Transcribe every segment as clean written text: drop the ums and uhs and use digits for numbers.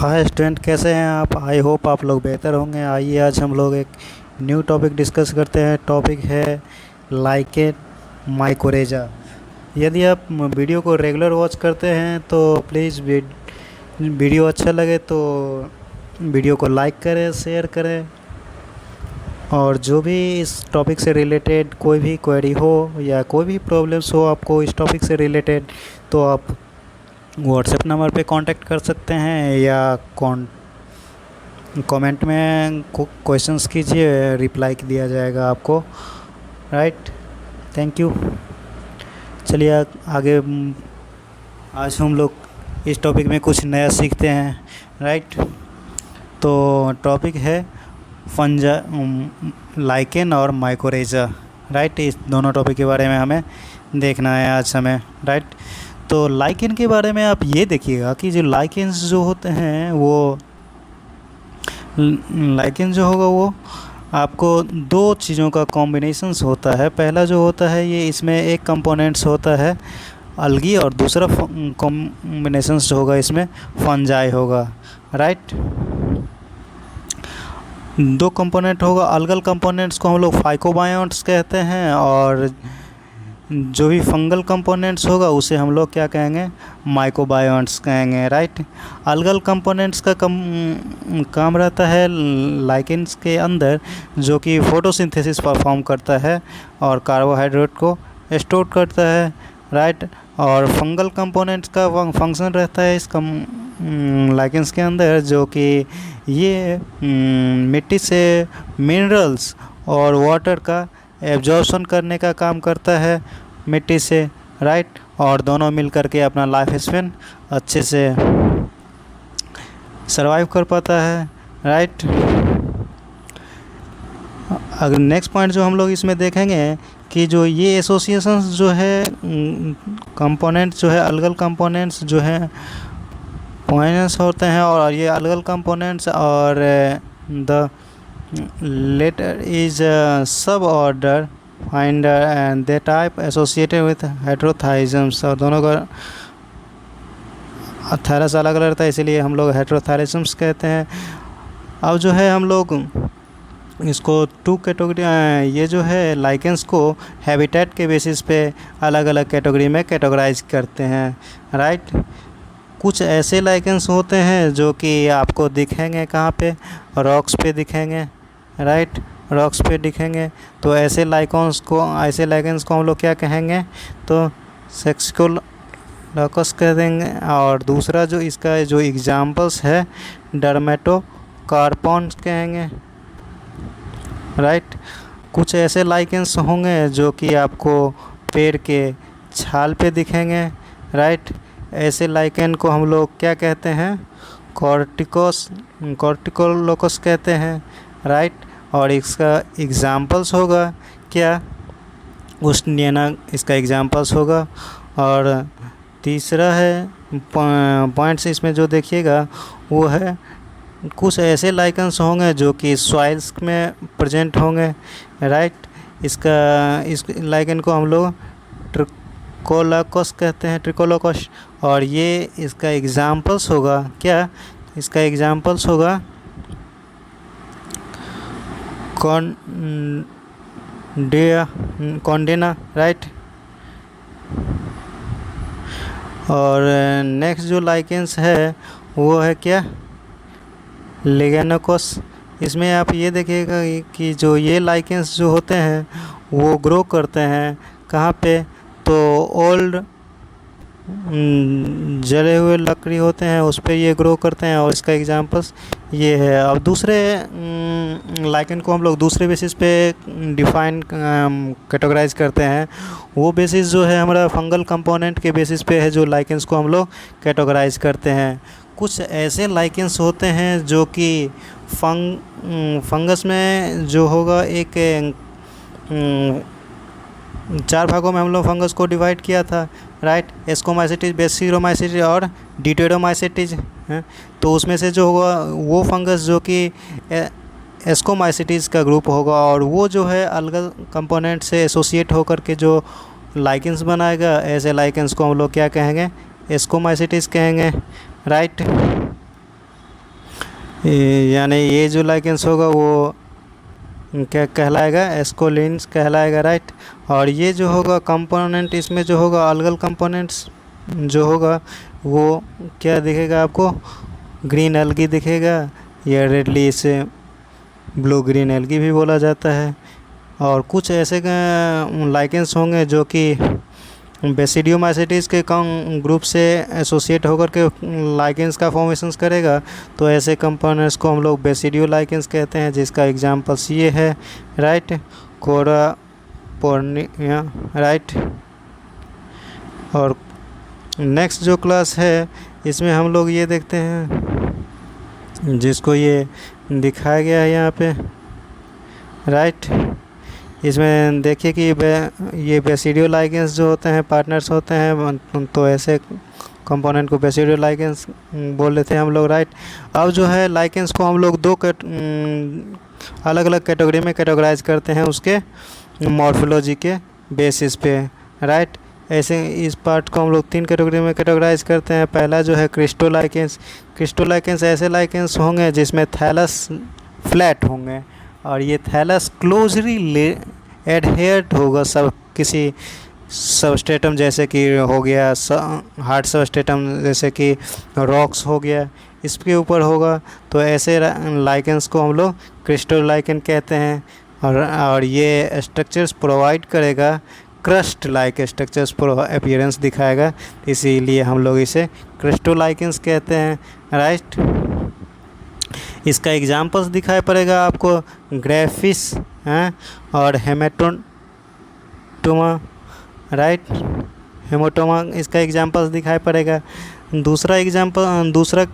Hi student, कैसे हैं आप? आई होप आप लोग बेहतर होंगे। आइए आज हम लोग एक न्यू टॉपिक डिस्कस करते हैं। टॉपिक है लाइकेन माइकोरेजा। यदि आप वीडियो को रेगुलर वॉच करते हैं तो प्लीज़ वीडियो अच्छा लगे तो वीडियो को लाइक करें, शेयर करें। और जो भी इस टॉपिक से रिलेटेड कोई भी क्वेरी हो या कोई भी प्रॉब्लम्स हो आपको इस टॉपिक से रिलेटेड, तो आप व्हाट्सएप नंबर पे कांटेक्ट कर सकते हैं या कमेंट में क्वेश्चंस कीजिए, रिप्लाई दिया जाएगा आपको। Right, thank you. चलिए आगे आज हम लोग इस टॉपिक में कुछ नया सीखते हैं। राइट, तो टॉपिक है फंजा लाइकेन और माइकोरेजा। राइट, इस दोनों टॉपिक के बारे में हमें देखना है आज हमें। राइट, तो लाइकेन के बारे में आप ये देखिएगा कि जो लाइकेन्स जो होते हैं वो लाइकेन जो होगा वो आपको दो चीज़ों का कॉम्बिनेशंस होता है। पहला जो होता है ये इसमें एक कंपोनेंट्स होता है अलगी और दूसरा कॉम्बिनेशंस जो होगा इसमें फंजाई होगा। राइट, दो कंपोनेंट होगा। अलगल कंपोनेंट्स को हम लोग फाइकोबायोट्स कहते हैं और जो भी फंगल कंपोनेंट्स होगा उसे हम लोग क्या कहेंगे? माइकोबायोट्स कहेंगे। राइट, अलगल कंपोनेंट्स का काम रहता है लाइकेन्स के अंदर, जो कि फोटोसिंथेसिस परफॉर्म करता है और कार्बोहाइड्रेट को स्टोर करता है। राइट, और फंगल कंपोनेंट्स का फंक्शन रहता है इस लाइकेन्स के अंदर, जो कि ये मिट्टी से मिनरल्स और वाटर का एब्जॉर्प्शन करने का काम करता है मिट्टी से। राइट, और दोनों मिल कर के अपना लाइफ स्पेन अच्छे से सरवाइव कर पाता है। राइट, अगर नेक्स्ट पॉइंट जो हम लोग इसमें देखेंगे कि जो ये एसोसिएशंस जो है कंपोनेंट्स जो है अलगल कंपोनेंट्स जो है पॉइंट्स होते हैं, और ये अलगल कंपोनेंट्स और the later is a suborder finder and the type associated with heterothyrisms। और दोनों का थायरस अलग अलग रहता है, इसीलिए हम लोग हेटेरोथायरिज्म्स कहते हैं। अब जो है हम लोग इसको टू कैटेगरी, ये जो है लाइकेंस को हैबिटेट के बेसिस पे अलग अलग कैटेगरी में कैटेगराइज करते हैं। राइट, कुछ ऐसे लाइकेंस होते हैं जो कि आपको दिखेंगे कहाँ पे? रॉक्स पे दिखेंगे। राइट, रॉक्स पे दिखेंगे। तो ऐसे लाइकेंस को हम लोग क्या कहेंगे? तो सेक्सिकोलॉकस कह देंगे। और दूसरा जो इसका जो एग्जाम्पल्स है डर्मेटोकार्पॉन्स कहेंगे। राइट, कुछ ऐसे लाइकेंस होंगे जो कि आपको पेड़ के छाल पे दिखेंगे। राइट, ऐसे लाइकेन को हम लोग क्या कहते हैं? कॉर्टिकोलोकस कहते हैं। राइट, और इसका एग्जाम्पल्स होगा क्या? उष्णियना इसका एग्जाम्पल्स होगा। और तीसरा है पॉइंट्स इसमें जो देखिएगा वो है कुछ ऐसे लाइकेंस होंगे जो कि सॉइल्स में प्रेजेंट होंगे। राइट, इस लाइकेन को हम लोग ट्रिकोलोकस कहते हैं, ट्रिकोलोकस। और ये इसका एग्जाम्पल्स होगा क्या? इसका एग्जाम्पल्स होगा कॉन्डेना। राइट, और नेक्स्ट जो लाइकेंस है वो है क्या? लिगेनोकोस। इसमें आप ये देखिएगा कि जो ये लाइकेंस जो होते हैं वो ग्रो करते हैं कहाँ पे? तो ओल्ड जले हुए लकड़ी होते हैं उस पर ये ग्रो करते हैं, और इसका एग्जांपल्स ये है। अब दूसरे लाइकेन को हम लोग दूसरे बेसिस पे डिफाइन कैटेगराइज करते हैं। वो बेसिस जो है हमारा फंगल कंपोनेंट के बेसिस पे है, जो लाइकेंस को हम लोग कैटेगराइज करते हैं। कुछ ऐसे लाइकेंस होते हैं जो कि फंगस में जो होगा एक 4 भागों में हम लोग फंगस को डिवाइड किया था। राइट, एस्कोमाइसिटिस, बेसिरोमाइसिटिस और डिटेरोमाइसिटिस हैं। तो उसमें से जो होगा वो फंगस जो कि एस्कोमाइसिटिस का ग्रुप होगा, और वो जो है अलग कंपोनेंट से एसोसिएट होकर के जो लाइकेंस बनाएगा, ऐसे लाइकेंस को हम लोग क्या कहेंगे? एस्कोमाइसिटिस कहेंगे। राइट, यानी ये जो लाइकेंस होगा वो क्या कहलाएगा, एस्कोलिन्स कहलाएगा, राइट। और ये जो होगा कंपोनेंट, इसमें जो होगा अलगल कंपोनेंट्स जो होगा वो क्या दिखेगा आपको, ग्रीन एल्गी दिखेगा, या रेडली इसे ब्लू ग्रीन एल्गी भी बोला जाता है। और कुछ ऐसे लाइकेंस होंगे जो कि बेसिडियोमाइसीटीज के ग्रुप से एसोसिएट होकर के लाइकेंस का फॉर्मेशंस करेगा, तो ऐसे कंपोनेंट्स को हम लोग बेसिडियो लाइकेंस कहते हैं, जिसका एग्जांपल्स ये है, राइट, कोरा पोर्निया, राइट। और नेक्स्ट जो क्लास है इसमें हम लोग ये देखते हैं, जिसको ये दिखाया गया है यहाँ पे, राइट। इसमें देखिए कि ये बेसिडियो लाइकेंस जो होते हैं पार्टनर्स होते हैं, तो ऐसे कंपोनेंट को बेसिडियो लाइकेंस बोल लेते हैं हम लोग, राइट। अब जो है लाइकेंस को हम लोग दो अलग अलग कैटेगरी में कैटेगराइज करते हैं उसके मॉर्फोलॉजी के बेसिस पे, राइट। ऐसे इस पार्ट को हम लोग 3 कैटेगरी में कैटेगराइज करते हैं। पहला जो है क्रिस्टोलाइकेंस। क्रिस्टोलाइकेंस ऐसे लाइकेंस होंगे जिसमें थैलस फ्लैट होंगे, और ये थैलस क्लोजली एडहेयर्ड होगा सब किसी सबस्ट्रेटम, जैसे कि हो गया हार्ड सबस्ट्रेटम, जैसे कि रॉक्स हो गया, इसके ऊपर होगा। तो ऐसे लाइकेंस को हम लोग क्रिस्टोलाइकेन कहते हैं। और ये स्ट्रक्चर्स प्रोवाइड करेगा, क्रस्ट लाइक स्ट्रक्चर्स पर अपीयरेंस दिखाएगा, इसीलिए हम लोग इसे क्रिस्टोलाइकेंस कहते हैं, राइट। इसका एग्जांपल्स दिखाई पड़ेगा आपको, ग्रेफिस हैं और हेमेटोमा, राइट, हेमोटोमा इसका एग्जांपल्स दिखाई पड़ेगा। दूसरा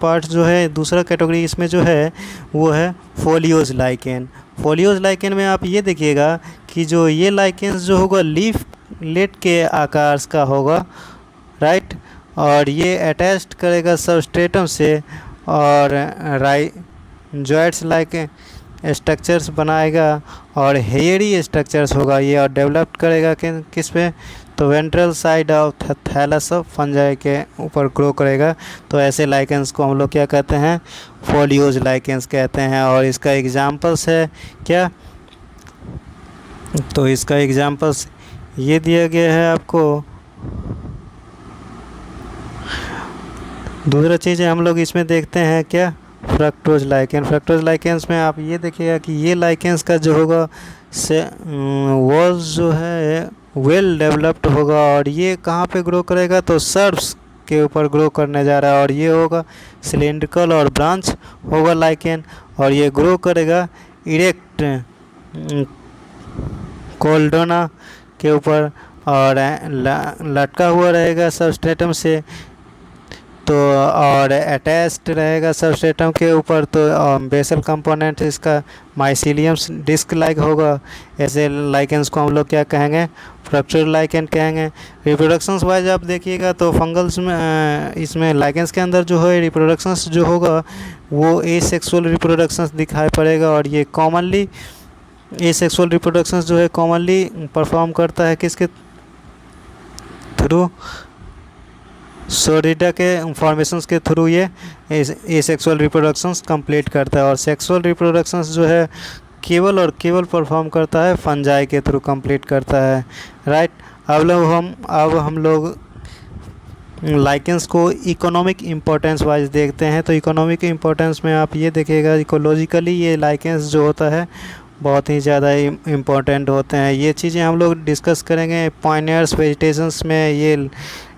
पार्ट जो है, दूसरा कैटेगरी इसमें जो है वो है फोलियोज लाइकेन। फोलियोज लाइकेन में आप ये देखिएगा कि जो ये लाइकेंस जो होगा लीफ लेट के आकार का होगा, राइट, और ये अटैच्ड करेगा सबस्ट्रेटम से और जॉइंट्स लाइक स्ट्रक्चर्स बनाएगा और हेयरी स्ट्रक्चर्स होगा ये, और डेवलप करेगा किस पे, तो ventral side of thallus of fungi के ऊपर ग्रो करेगा। तो ऐसे लाइकेंस को हम लोग क्या कहते हैं, फोलियोज लाइकेंस कहते हैं। और इसका एग्जांपल्स है क्या, तो इसका एग्जांपल्स ये दिया गया है आपको। दूसरा चीज़ हम लोग इसमें देखते हैं क्या, फ्रक्टोज लाइकेन। फ्रक्टोज लाइकेंस में आप ये देखिएगा कि ये लाइकेंस का जो होगा से वॉल्स जो है वेल डेवलप्ड होगा, और ये कहाँ पे ग्रो करेगा, तो सर्व्स के ऊपर ग्रो करने जा रहा है, और ये होगा सिलेंड्रिकल और ब्रांच होगा लाइकेन, और ये ग्रो करेगा इरेक्ट कोल्डोना के ऊपर और लटका हुआ रहेगा सबस्ट्रेटम से, तो और अटैच्ड रहेगा सबस्ट्रेटम के ऊपर। तो बेसल कंपोनेंट इसका माइसीलियम डिस्क लाइक होगा। ऐसे लाइकेंस को हम लोग क्या कहेंगे, फ्रक्चर लाइकेन कहेंगे। रिप्रोडक्शंस वाइज आप देखिएगा तो फंगल्स में इसमें लाइकेंस के अंदर जो है रिप्रोडक्शंस जो होगा वो एसेक्सुअल रिप्रोडक्शंस दिखाई पड़ेगा, और ये कॉमनली एसेक्सुअल रिप्रोडक्शंस जो है कॉमनली परफॉर्म करता है किसके थ्रू, सोरिडा के फॉर्मेशंस के थ्रू ये एसेक्सुअल रिप्रोडक्शंस कंप्लीट करता है। और सेक्सुअल रिप्रोडक्शंस जो है केवल और केवल परफॉर्म करता है फंजाई के थ्रू कंप्लीट करता है, राइट। अब हम लोग लाइकेंस को इकोनॉमिक इम्पोर्टेंस वाइज देखते हैं। तो इकोनॉमिक इम्पोर्टेंस में आप ये देखिएगा, इकोलॉजिकली ये लाइकेंस जो होता है बहुत ही ज़्यादा इम्पोर्टेंट होते हैं। ये चीज़ें हम लोग डिस्कस करेंगे पॉइनियर्स वेजिटेशंस में, ये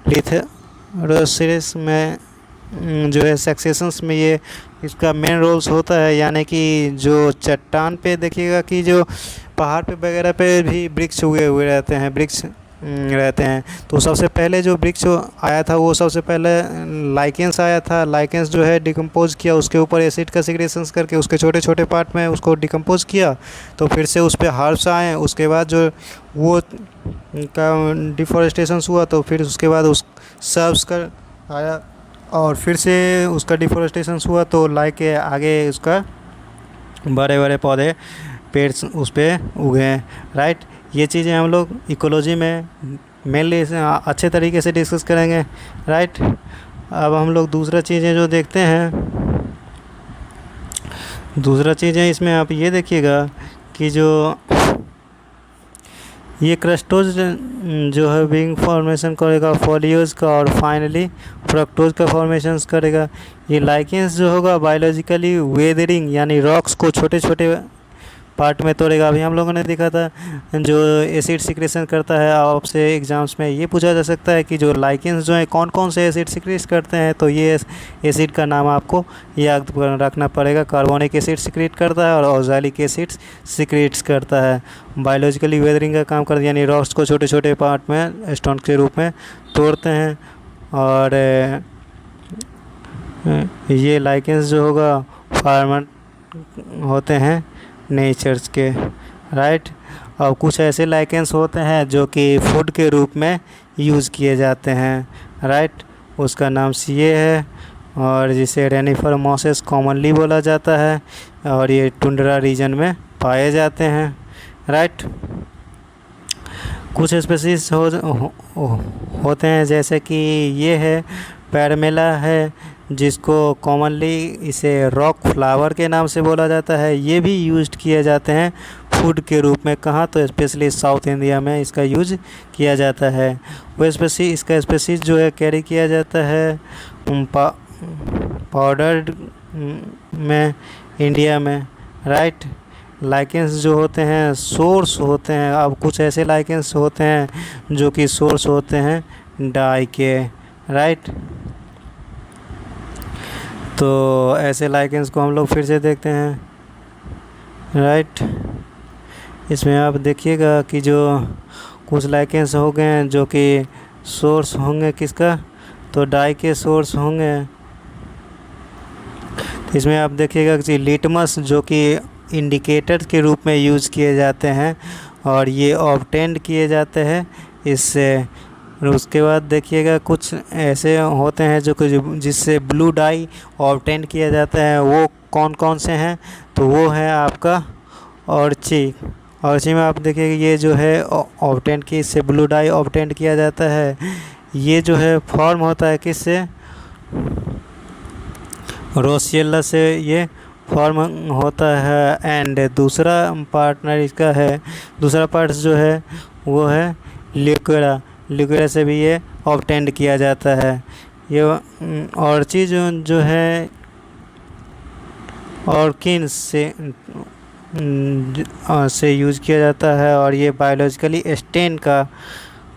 लिथोसिस में जो है सक्सेशंस में ये इसका मेन रोल्स होता है। यानी कि जो चट्टान पे देखिएगा कि जो पहाड़ पे वगैरह पे भी वृक्ष उगे हुए रहते हैं, वृक्ष रहते हैं, तो सबसे पहले जो वृक्ष आया था वो सबसे पहले लाइकेंस आया था। लाइकेंस जो है डिकम्पोज किया, उसके ऊपर एसिड का सिक्रेशंस करके उसके छोटे छोटे पार्ट में उसको डिकम्पोज किया, तो फिर से उस पर हर्ब्स आए। उसके बाद जो वो का डिफॉरेस्टेशन हुआ, तो फिर उसके बाद उस सर्ब्स का आया और फिर से उसका डिफॉरेस्टेशन हुआ, तो लाइक आगे उसका बड़े बड़े पौधे पेड़ उस पर उगे, राइट। ये चीज़ें हम लोग इकोलॉजी में मेनली अच्छे तरीके से डिस्कस करेंगे, राइट। अब हम लोग दूसरा चीज़ें जो देखते हैं दूसरा चीज़ है इसमें आप ये देखिएगा कि जो ये क्रस्टोज जो है विंग फॉर्मेशन करेगा फोलियोज का, और फाइनली फ्रक्टोज का फॉर्मेशन करेगा। ये लाइकेंस जो होगा बायोलॉजिकली वेदरिंग यानी रॉक्स को छोटे छोटे पार्ट में तोड़ेगा। अभी हम लोगों ने देखा था जो एसिड सिक्रेशन करता है, आपसे एग्जाम्स में ये पूछा जा सकता है कि जो लाइकेंस जो है कौन कौन से एसिड सिक्रेट करते हैं, तो ये एसिड का नाम आपको याद रखना पड़ेगा। कार्बोनिक एसिड सिक्रेट करता है और ऑक्सैलिक एसिड सिक्रेट्स करता है। बायोलॉजिकली वेदरिंग का काम करता है यानी रॉक्स को छोटे छोटे पार्ट में स्टोन के रूप में तोड़ते हैं। और ये लाइकेंस जो होगा फार्मर होते हैं नेचर्स के, राइट। और कुछ ऐसे लाइकेंस होते हैं जो कि फूड के रूप में यूज़ किए जाते हैं, राइट। उसका नाम सीए है और जिसे रेनिफर मॉसेस कॉमनली बोला जाता है, और ये टुंड्रा रीजन में पाए जाते हैं, राइट। कुछ स्पीसीज होते हैं जैसे कि ये है पैरामेला है, जिसको कॉमनली इसे रॉक फ्लावर के नाम से बोला जाता है। ये भी यूज़ किए जाते हैं फूड के रूप में। कहाँ? तो स्पेशली साउथ इंडिया में इसका यूज किया जाता है। वो इसका स्पेसीज जो है कैरी किया जाता है पाउडर्ड में इंडिया में, राइट। लाइकेंस जो होते हैं सोर्स होते हैं। अब कुछ ऐसे लाइकेंस होते हैं जो कि सोर्स होते हैं डाई के, राइट। तो ऐसे लाइकेंस को हम लोग फिर से देखते हैं, राइट। इसमें आप देखिएगा कि जो कुछ लाइकेंस हो गए हैं जो कि सोर्स होंगे किसका, तो डाई के सोर्स होंगे। इसमें आप देखिएगा कि लिटमस जो कि इंडिकेटर के रूप में यूज़ किए जाते हैं और ये ऑब्टेंड किए जाते हैं इससे। और उसके बाद देखिएगा कुछ ऐसे होते हैं जो कि जिससे ब्लू डाई ऑब्टेंड किया जाता है। वो कौन कौन से हैं, तो वो है आपका ऑर्ची में आप देखिएगा ये जो है ऑब्टेंड की इससे ब्लू डाई ऑब्टेंड किया जाता है। ये जो है फॉर्म होता है किससे, रोसिएला से ये फॉर्म होता है। एंड दूसरा पार्टनर इसका है, दूसरा पार्ट जो है वो है लिक्विडा से भी ये ऑब्टेंड किया जाता है। ये ऑर्ची जो है ऑर्किन से यूज़ किया जाता है और ये बायोलॉजिकली स्टेन का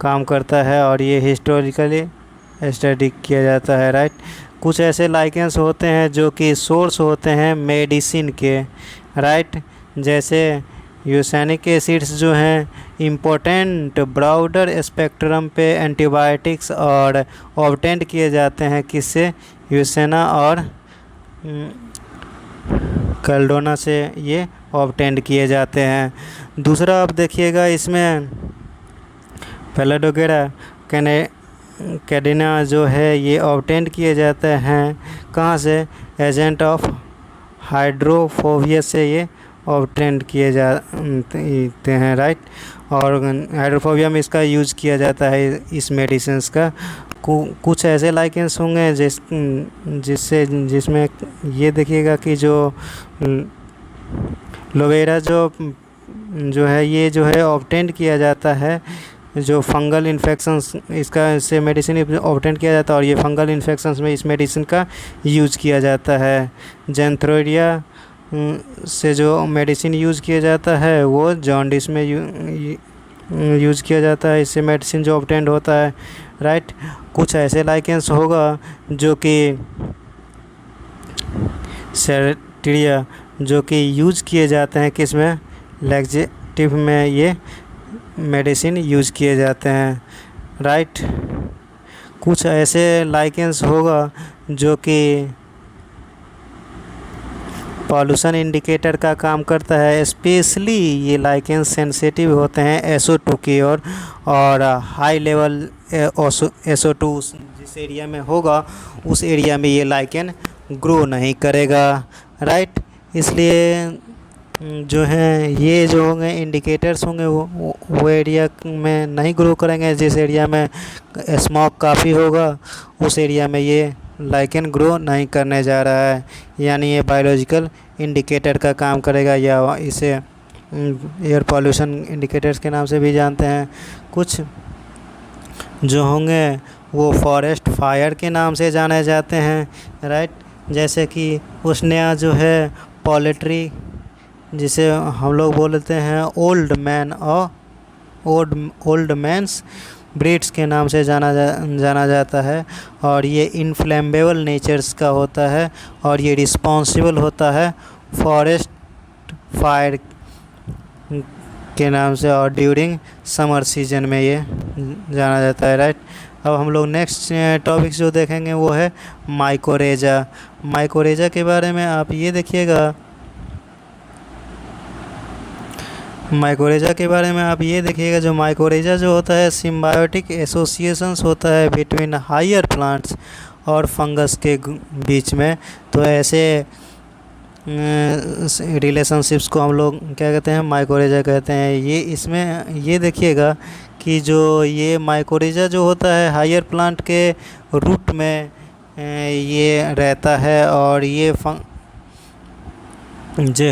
काम करता है और ये हिस्टोरिकली स्टडी किया जाता है, राइट। कुछ ऐसे लाइकेंस होते हैं जो कि सोर्स होते हैं मेडिसिन के, राइट। जैसे यूसैनिक एसिड्स जो हैं इम्पोर्टेंट ब्रॉडर स्पेक्ट्रम पे एंटीबायोटिक्स और ऑब्टेंड किए जाते हैं किससे, यूसेना और कैल्डोना से ये ऑब्टेंड किए जाते हैं। दूसरा आप देखिएगा इसमें पैलाडोगेरा कैडिना जो है ये ऑब्टेंड किए जाते हैं कहाँ से, एजेंट ऑफ हाइड्रोफोबिया से ये ऑब्टेंड किए जाते हैं, राइट। और हाइड्रोफोबिया में इसका यूज़ किया जाता है इस मेडिसिन का। कुछ ऐसे लाइकेंस होंगे जिसमें ये देखिएगा कि जो लोवेरा जो है ये जो है ऑब्टेंड किया जाता है, जो फंगल इन्फेक्शंस इसका इससे मेडिसिन ऑब्टेंड किया जाता है और ये फंगल इन्फेक्शंस में इस मेडिसिन का यूज़ किया जाता है। जेंथ्रोइडिया से जो मेडिसिन यूज़ किया जाता है वो जॉन्डिस में यूज़ किया जाता है, इससे मेडिसिन जो ऑब्टेंड होता है, राइट। कुछ ऐसे लाइकेंस होगा जो कि सेरेटिया जो कि यूज़ किए जाते हैं किस में, लैक्सेटिव में ये मेडिसिन यूज़ किए जाते हैं, राइट। कुछ ऐसे लाइकेंस होगा जो कि पॉल्यूशन इंडिकेटर का काम करता है। स्पेशली ये लाइकेंस सेंसिटिव होते हैं SO2 की ओर और हाई लेवल SO2 जिस एरिया में होगा उस एरिया में ये लाइकेन ग्रो नहीं करेगा, राइट। इसलिए जो है ये जो होंगे इंडिकेटर्स होंगे वो एरिया में नहीं ग्रो करेंगे। जिस एरिया में स्मॉग काफ़ी होगा उस एरिया में ये लाइकेन ग्रो नहीं करने जा रहा है, यानी ये बायोलॉजिकल इंडिकेटर का काम करेगा, या इसे एयर पॉल्यूशन इंडिकेटर्स के नाम से भी जानते हैं। कुछ जो होंगे वो फॉरेस्ट फायर के नाम से जाने जाते हैं, राइट। जैसे कि उसने जो है पोल्ट्री, जिसे हम लोग बोलते हैं ओल्ड मैन और ओल्ड मैन्स ब्रीड्स के नाम से जाना जाता है, और ये इनफ्लेमेबल नेचर्स का होता है, और ये रिस्पॉन्सिबल होता है फॉरेस्ट फायर के नाम से, और ड्यूरिंग समर सीजन में ये जाना जाता है, राइट। अब हम लोग नेक्स्ट टॉपिक जो देखेंगे वो है माइकोरेजा। माइकोरेजा के बारे में आप ये देखिएगा, माइकोरेजा के बारे में आप ये देखिएगा, जो माइकोरेजा जो होता है सिम्बायोटिक एसोसिएशंस होता है बिटवीन हायर प्लांट्स और फंगस के बीच में। तो ऐसे रिलेशनशिप्स को हम लोग क्या कहते हैं, माइकोरेजा कहते हैं। ये इसमें ये देखिएगा कि जो ये माइकोरेजा जो होता है हायर प्लांट के रूट में ये रहता है, और ये जो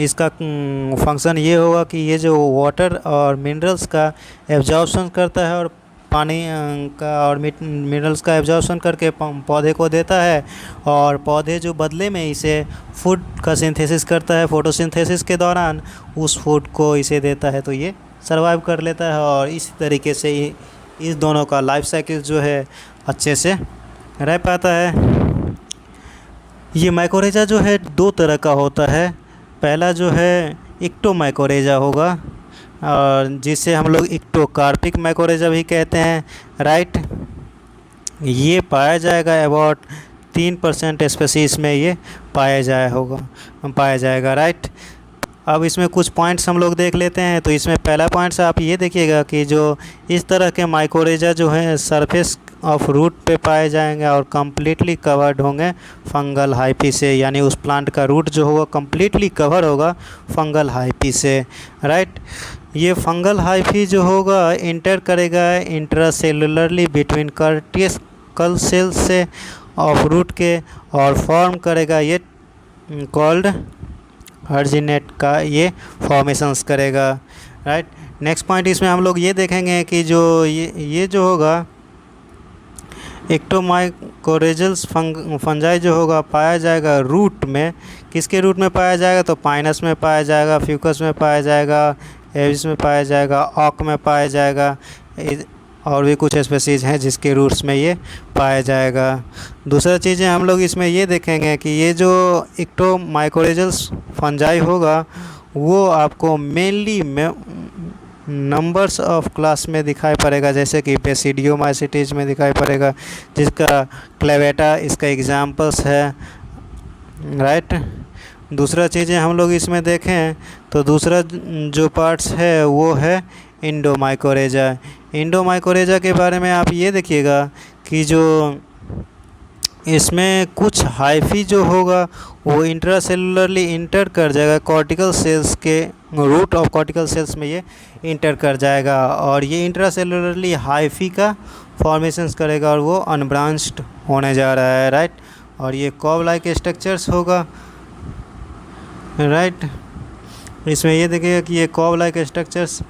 इसका फंक्शन ये होगा कि ये जो वाटर और मिनरल्स का एब्जॉर्प्शन करता है, और पानी का और मिनरल्स का एब्जॉर्प्शन करके पौधे को देता है, और पौधे जो बदले में इसे फूड का सिंथेसिस करता है, फोटोसिंथेसिस के दौरान उस फूड को इसे देता है, तो ये सर्वाइव कर लेता है। और इस तरीके से इस दोनों का लाइफ साइकिल जो है अच्छे से रह पाता है। ये माइकोरेजा जो है दो तरह का होता है। पहला जो है इक्टोमाइकोरेजा होगा, और जिसे हम लोग इक्टोकार्पिक माइकोरेजा भी कहते हैं, राइट। ये पाया जाएगा अबाउट 3% स्पीसीज में ये पाया जाएगा, राइट। अब इसमें कुछ पॉइंट्स हम लोग देख लेते हैं। तो इसमें पहला पॉइंट्स आप ये देखिएगा कि जो इस तरह के माइकोरेजा जो हैं सरफेस ऑफ रूट पे पाए जाएंगे और कम्प्लीटली कवर्ड होंगे फंगल हाइफी से, यानी उस प्लांट का रूट जो होगा कम्प्लीटली कवर होगा फंगल हाइफी से, राइट। ये फंगल हाइफी जो होगा इंटर करेगा इंट्रासेलुलरली बिटवीन कॉर्टिकल सेल्स से ऑफ रूट के, और फॉर्म करेगा ये कॉल्ड हर्जिनेट का ये फॉर्मेशंस करेगा, राइट। नेक्स्ट पॉइंट इसमें हम लोग ये देखेंगे कि जो ये जो होगा एक्टोमाइकोरेजल्स फंजाई जो होगा पाया जाएगा रूट में। किसके रूट में पाया जाएगा, तो पाइनस में पाया जाएगा, फ्यूकस में पाया जाएगा, एविस में पाया जाएगा, ऑक में पाया जाएगा, और भी कुछ स्पीसीज हैं जिसके रूट्स में ये पाया जाएगा। दूसरा चीज़ें हम लोग इसमें ये देखेंगे कि ये जो एक्टोमाइकोरेजल्स फंजाई होगा वो आपको मेनली नंबर्स ऑफ क्लास में दिखाई पड़ेगा, जैसे कि बेसिडियोमाइसिटीज में दिखाई पड़ेगा, जिसका क्लेवेटा इसका एग्जाम्पल्स है, राइट। दूसरा चीज़ें हम लोग इसमें देखें तो दूसरा जो पार्ट्स है वो है इंडोमाइकोरेजा। इंडोमाइकोरेजा के बारे में आप ये देखिएगा कि जो इसमें कुछ हाइफी जो होगा वो इंट्रासेलुलरली इंटर कर जाएगा कॉर्टिकल सेल्स के रूट ऑफ कॉर्टिकल सेल्स में ये इंटर कर जाएगा, और ये इंट्रासेलुलरली हाइफी का फॉर्मेशंस करेगा, और वो अनब्रांच्ड होने जा रहा है, राइट। और ये कॉब लाइक स्ट्रक्चर्स होगा, राइट। इसमें ये देखिएगा कि ये कॉब लाइक स्ट्रक्चर्स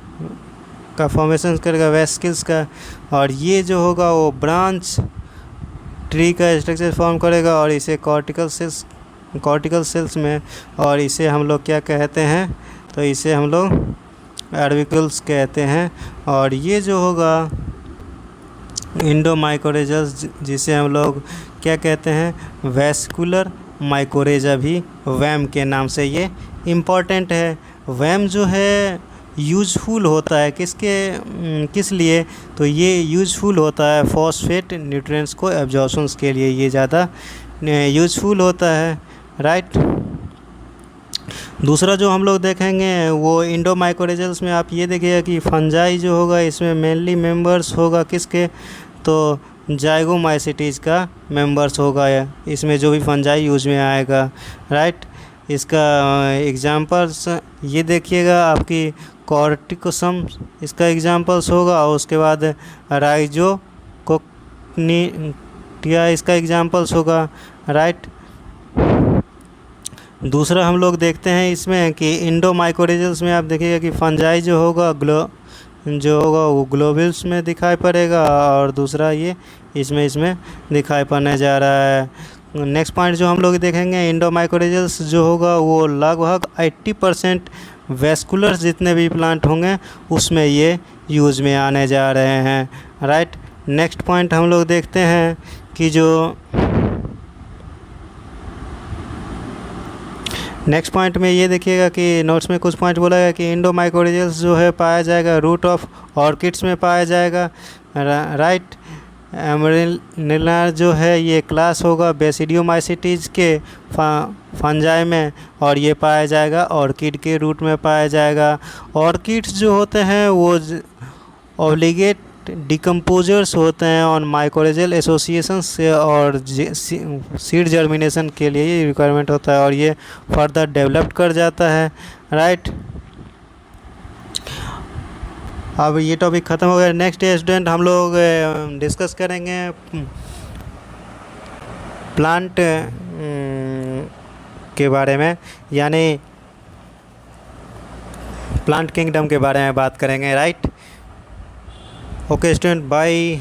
का फॉर्मेशन करेगा वेस्किल्स का, और ये जो होगा वो ब्रांच ट्री का स्ट्रक्चर फॉर्म करेगा, और इसे कॉर्टिकल सेल्स में, और इसे हम लोग क्या कहते हैं, तो इसे हम लोग एडविकल्स कहते हैं। और ये जो होगा इंडोमाइकोरेजल्स जिसे हम लोग क्या कहते हैं, वेस्कुलर माइकोरेजा भी वैम के नाम से ये इम्पॉर्टेंट है। वैम जो है यूज़फुल होता है किस लिए, तो ये यूज़फुल होता है फॉस्फेट न्यूट्रिएंट्स को एब्जॉर्प्शंस के लिए, ये ज़्यादा यूज़फुल होता है, राइट। दूसरा जो हम लोग देखेंगे वो इंडोमाइकोरेजल्स में आप ये देखिएगा कि फंजाई जो होगा इसमें मेनली मेंबर्स होगा किसके, तो जाइगोमाइसिटीज का मेंबर्स होगा, इसमें जो भी फंजाई यूज में आएगा, राइट। इसका एग्जांपल्स ये देखिएगा आपकी कॉर्टिकोसम इसका एग्जांपल्स होगा, और उसके बाद बैक्टीरिया इसका एग्जाम्पल्स होगा, राइट। दूसरा हम लोग देखते हैं इसमें कि इंडोमाइकोरिजल्स में आप देखिएगा कि फंजाई जो होगा वो ग्लोबुल्स में दिखाई पड़ेगा, और दूसरा ये इसमें दिखाई पड़ने जा रहा है। नेक्स्ट पॉइंट जो हम लोग देखेंगे, इंडोमाइकोरिजल्स जो होगा वो लगभग 80% वेस्कुलर्स जितने भी प्लांट होंगे उसमें ये यूज़ में आने जा रहे हैं, राइट। नेक्स्ट पॉइंट हम लोग देखते हैं कि जो नेक्स्ट पॉइंट में ये देखिएगा कि नोट्स में कुछ पॉइंट बोला है कि इंडोमाइकोरिजल्स जो है पाया जाएगा रूट ऑफ ऑर्किड्स में पाया जाएगा, राइट। एमरिल्ला जो है ये क्लास होगा बेसिडियोमाइसिटीज के फंजाई में, और ये पाया जाएगा ऑर्किड के रूट में पाया जाएगा। ऑर्किड्स जो होते हैं वो ऑब्लिगेट डिकम्पोजर्स होते हैं ऑन माइकोरिजल एसोसिएशन से, और सीड जर्मिनेशन के लिए ये रिक्वायरमेंट होता है और ये फर्दर डेवलप कर जाता है, राइट। अब ये टॉपिक ख़त्म हो गया। नेक्स्ट स्टूडेंट हम लोग डिस्कस करेंगे प्लांट के बारे में, यानी प्लांट किंगडम के बारे में बात करेंगे, राइट। Okay student, bye.